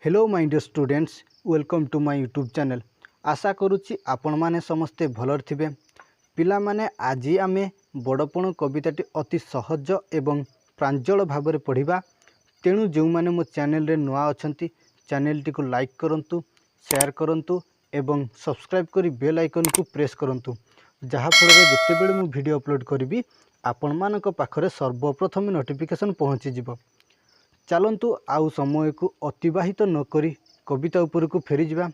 Hello my dear students, welcome to my YouTube channel. आशा करुच्ची आपण माने समस्ते भलर थिबे। पिला माने आज आमे बड़पण कविताटी अति सहज एवं प्रांजल भाव में पढ़ा। तेणु जो मैंने मो चैनल रे नुआ अछंती चैनल टी को लाइक करंतु, शेयर करंतु एवं सब्सक्राइब करी बेल आइकन को प्रेस करंतु, जहाँ फल जितेबले मु वीडियो अपलोड करी आपण मानक पाखरे सर्वप्रथम नोटिफिकेशन पहुँची जिवो। चलतु आउ समय को अतिबाहित नकरी कविता उपर को फेरी जावा।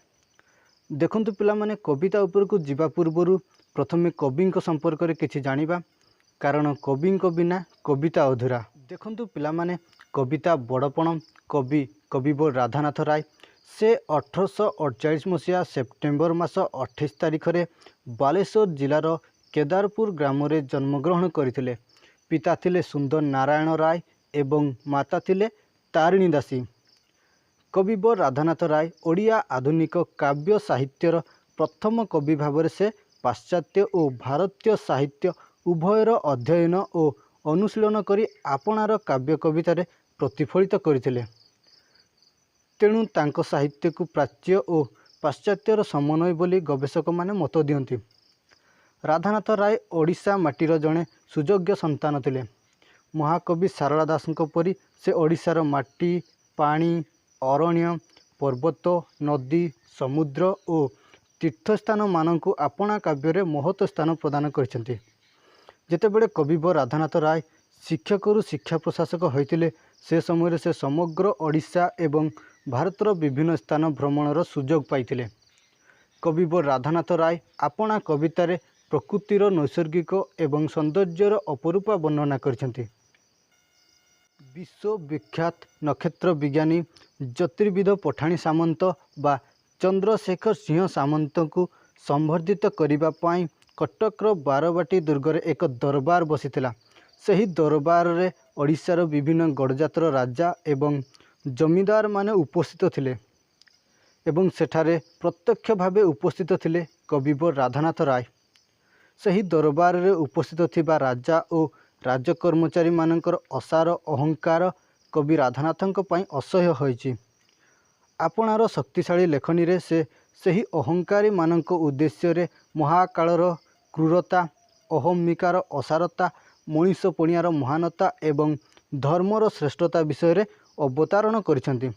देखंतु पिला माने कविता उपर को जीवा पूर्व प्रथमे कवि संपर्क में किछि जानिबा, कारण कवि बिना कविता अधूरा। देखंतु पिला माने कविता बड़पण कवि कविवर राधानाथ राय से 1848 मसीहा सेप्टेम्बर मास 28 तारिख रे बालेश्वर जिलार केदारपुर ग्राम में जन्मग्रहण करथिले। पिता थिले सुंदर नारायण राय एवं माता थिले तारिणी दासी। कविवर राधानाथ राय ओडिया आधुनिक काव्य साहित्यर प्रथम कवि भाव से पाश्चात्य और भारतीय साहित्य उभयर अध्ययन और अनुशीलन करी आपणार काव्य कवितार प्रतिफलित करथिले। तेणु तांको साहित्य को प्राच्य और पाश्चात्यर समन्वय बोली गवेषक माने मत दियंती। राधानाथ राय ओडिशा माटीर जड़े सुयोग्य संतान थिले। महाकवि सारला दासଙ୍କ परी से ओडिशार माटी, पानी, अरण्य, पर्वत, नदी, समुद्र और तीर्थस्थान मानक आपणा काव्य महत् स्थान प्रदान करछन्ति। जेतेबेले कविवर राधानाथ राय शिक्षक शिक्षा प्रशासक होइतिले से समय से समग्र ओडिशा एवं भारतर विभिन्न स्थान भ्रमणर सुजोग पाइतिले। कविवर राधानाथ राय आपणा कवितार प्रकृतिर नैसर्गिक एवं सौंदर्यर अपरूपा वर्णना करछन्ति। विश्वविख्यात नक्षत्र विज्ञानी ज्योतिर्विद पठाणी सामंत बा चंद्रशेखर सिंह सामंत को संवर्धित करने पाई कटकर बारवाटी दुर्गर एक दरबार बसीथिला। सही दरबार रे ओडिशार विभिन्न गड़जातर राजा एवं जमीदार माने उपस्थित थिले एवं सेठारे प्रत्यक्ष भावे उपस्थित थिले कविवर राधानाथ राय। सही दरबार रे उपस्थित थिबा राजा और राजकर्मचारी मानकर असार अहंकार कवि राधानाथंक पई असह्य होइछि। आपणार शक्तिशाली लेखनी रे से सही अहंकारी मानक उद्देश्य रे महाकालर क्रूरता, अहमिकार असारता, मनीषपणियार महानता एवं धर्मर श्रेष्ठता विषय रे अवतारण करिसेंति।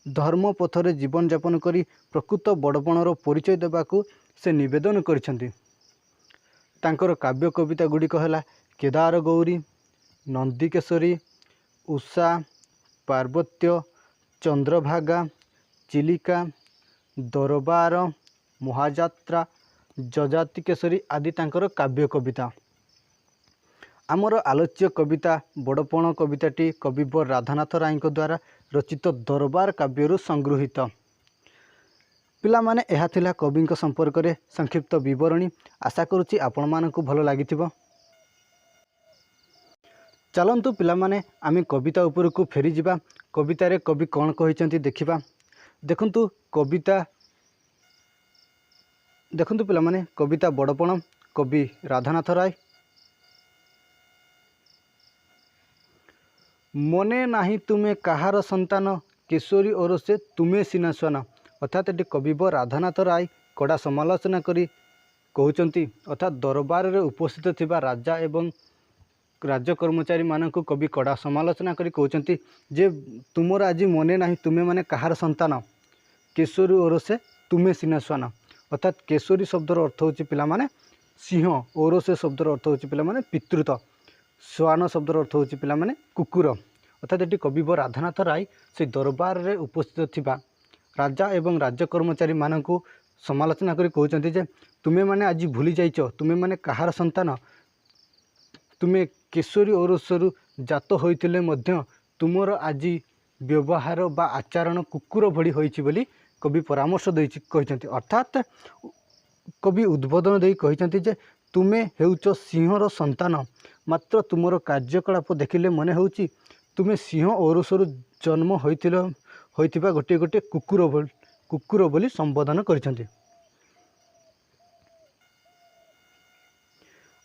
धर्म पथरे जीवन यापन करी प्रकृत बड़पणर परिचय देबाकू से निवेदन करिसेंति। तांकर काव्य कविता गुड़िक है केदार गौरी, नंदीकेशरी, उषा, पार्वत्य, चंद्रभागा, चिलिका, दरबार, महाजात्रा, जजाति केशरी आदि तांकर काव्य कविता। आमर आलोच्य कविता बड़पण कविताटी कविवर राधानाथ राय द्वारा रचित दरबार काव्यरु संगृहीत। पिला माने एहा थिला कवि संपर्क में संक्षिप्त विवरणी। आशा करुच्ची आपण मानकु भल लागिथिबो। चलंतु पिला माने आमे कविता उपर को फेरी जिबा। कवितारे कवि कौन कहिसेंति देखिबा। देखंतु पिला माने कविता बड़पण कवि राधानाथ राय। मने नाही तुमे कहार संतान, केशरी ओर से तुमे सिना स्वान। अर्थात ये कविवर राधानाथ राय कड़ा समालोचना करी कहउचंती। अर्थात दरबार रे उपस्थित थिबा राजा एवं राज्य कर्मचारी मानक कवि कड़ा समालोचना करी कहउचंती जे तुमर आज मने नाही तुमे माने कहार संतान, केशरी ओर से तुमे सिना स्वान। अर्थात केशरी शब्दर अर्थ होची पिला माने सिंह, ओर से शब्दर अर्थ होची पिला माने पितृत्व, स्वान शब्दर अर्थ होची पिला माने कुकुर। अर्थात ये कविवर राधानाथ राय से दरबार रे उपस्थित थिबा राजा एवं राज्य कर्मचारी मानक समालोचना करी कहउचंती जे तुमे माने आज भूली जाइछ, तुमे माने कहार संतान, तुमे केशरी ओरसरु जात होइतिले मध्य तुमर आज व्यवहार बा आचरण कुकुर भली होइछि बोली कवि परामर्श देइछि कहिसंती। अर्थात कवि उद्बोधन देइ कहिसंती जे तुमे हेउच सिंहर संतान, मात्र तुमर कार्यकलाप देखिले मने होउछि तुमे सिंह ओरसरु जन्म होइतिबा गोटे गोटे कुकुर बोली संबोधन करिसंती।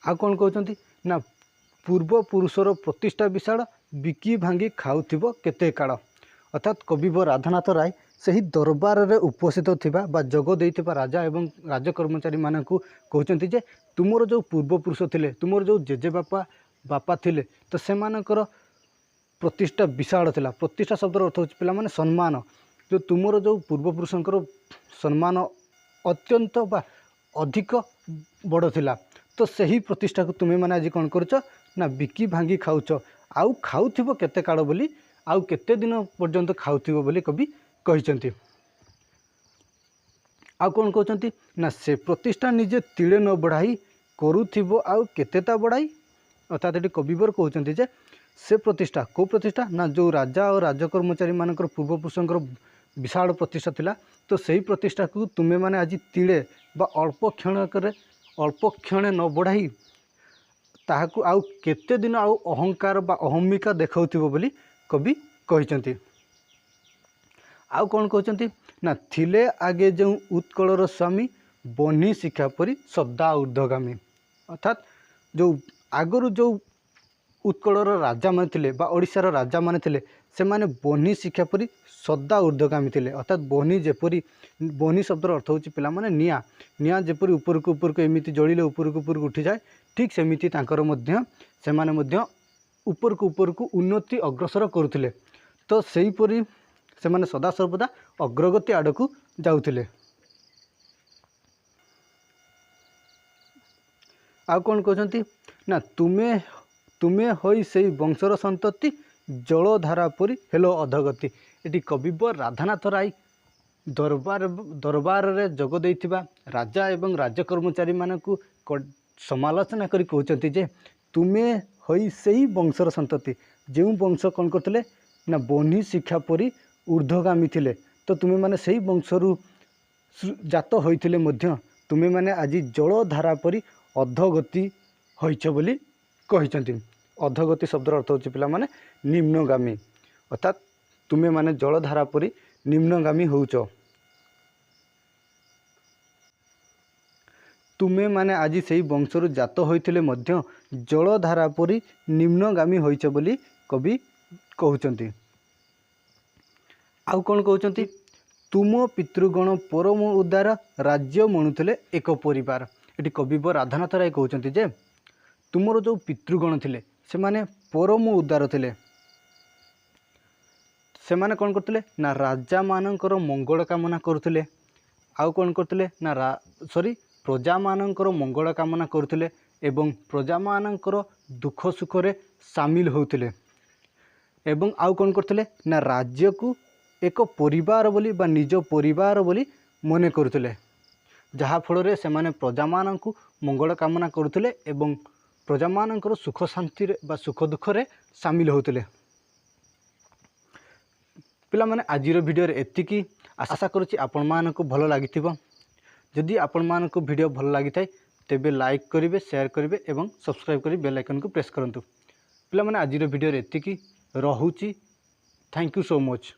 आ कौन कहते ना पूर्व पुरुषर प्रतिष्ठा विशाल बिकी भांगी खाऊथिबो केते काल। अर्थात कविवर राधानाथ राय सही दरबार रे उपस्थित थिबा बा जोग देइथिबा राजा एवं राजकर्मचारी मानकु कहउचंती जे तुमर जो पूर्वपुरुष थिले तुमर जो जेजे बापा थिले तो सेमानकर प्रतिष्ठा विशाल थिला। प्रतिष्ठा शब्दर अर्थ होछि पिला माने सम्मान, जो तुमर जो पूर्वपुरुषंकर सम्मान अत्यंत बा अधिक बड़ थिला। तो सही प्रतिष्ठा को तुमे माने आज कौन करुच ना बिकी भांगी खाऊच, आउ खाउथिबो केते काल बोली आउ केते दिन पर्यंत खाउथिबो बोली कवि कहिसंती। आउ कौन कहते ना से प्रतिष्ठा निजे तिले न बढ़ाई करुथिबो आउ केतेता बढ़ाई। अर्थात ये कविवर कहते जे से प्रतिष्ठा को प्रतिष्ठा ना जो राजा और राजकर्मचारी मानकर पूर्वपुरुषंकर विशाल प्रतिष्ठा थिला, तो सही प्रतिष्ठा को तुमे माने आज तिले बा अल्प क्षण न बढ़ाई ताहाकु आउ केते दिन आउ अहंकार बा अहमिका देखाउथिबो बोली कवि कहिसंती। आउ कौन कहते ना थिले आगे जो उत्कलर स्वामी बन्ही शिक्षा परी सदा ऊर्ध्वगामी। अर्थात जो आगरू जो उत्कलर राजा माने थिले बा ओडिशार राजा माने थिले से माने बन्ही शिक्षा परी सदा ऊर्ध्वगामी थिले। अर्थात बन्ही जेपरी, बन्ही शब्दर अर्थ होछि पिला माने निया, निया जेपरी ऊपर एमिति जळिले ऊपर उठी जाए, ठीक सेमिति तांकर मध्य से माने मध्य ऊपर को उन्नति अग्रसर करुथिले। तो सेही परी से माने सदा सर्वदा अग्रगति आड़कू जाउथिले। आ कौन कहते ना तुमे होई सेही वंशर संतति जलधारा परी हेलो अधगति। ये कविवर राधानाथ राय दरबार रे जोग देइथिबा राजा एवं राजकर्मचारी मानकु समालोचना करी कहउचंती जे तुमे होई सेही वंशर संतति, जो वंश कौन करथिले ना बन्ही शिक्षा परी ऊर्ध्वगामी थिले। तो तुमे माने सेही वंशरू जात होइथिले मध्य तुमे माने आज जलधारा परी अधगति होइछ बोली कहिसंती। अधगति शब्दर अर्थ होछि पिला माने निम्नगामी। अर्थात तुमे माने जलधारा परी निम्नगामी होउछ। तुमे माने आज सेही वंशरू जात होइथिले मध्य जलधारा परी निम्नगामी होइछ बोली कवि कहउचंती। आउ कौन कहते तुम पितृगण परम उदार राज्य मणुले एक परिवार। ये कविवर राधानाथ राय कहते जे तुमर जो पितृगण थिले से माने परम उदार थिले। से माने कौन करथिले ना राजा मानकर मंगल कामना करुथिले। आउ कौन करथिले ना प्रजा मानकर मंगल कामना करुथिले एवं प्रजा मानकर दुख सुख रे सामिल होउथिले। एवं आउ कौन करथिले ना राज्य को एक परिवार बोली बा निज परिवार बोली मने करुथिले, जहा फल रे से माने प्रजा मानकु मंगल कामना करुथिले एवं प्रजा मानकर सुख शांति रे बा सुख दुख रे सामिल होउथिले। पिला माने आजिर वीडियो रे एतिकी। आशा करुछि आपण मानकु भलो लागिथिबो। जदि आपण मानकु वीडियो भलो लागिथाय तेबे लाइक करिवे, शेयर करिवे एवं सब्सक्राइब करि बेल आइकन को प्रेस करंतु। पिला माने आजिर वीडियो रे एतिकी। रहुछि। Thank you so much.